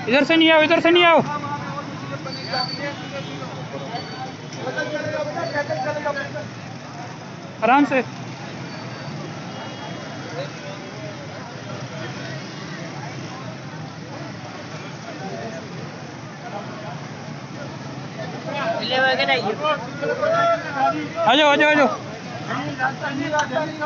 इधर से नहीं आओ, इधर से नहीं आओ। आराम से। आ जाओ आ जाओ आ जाओ।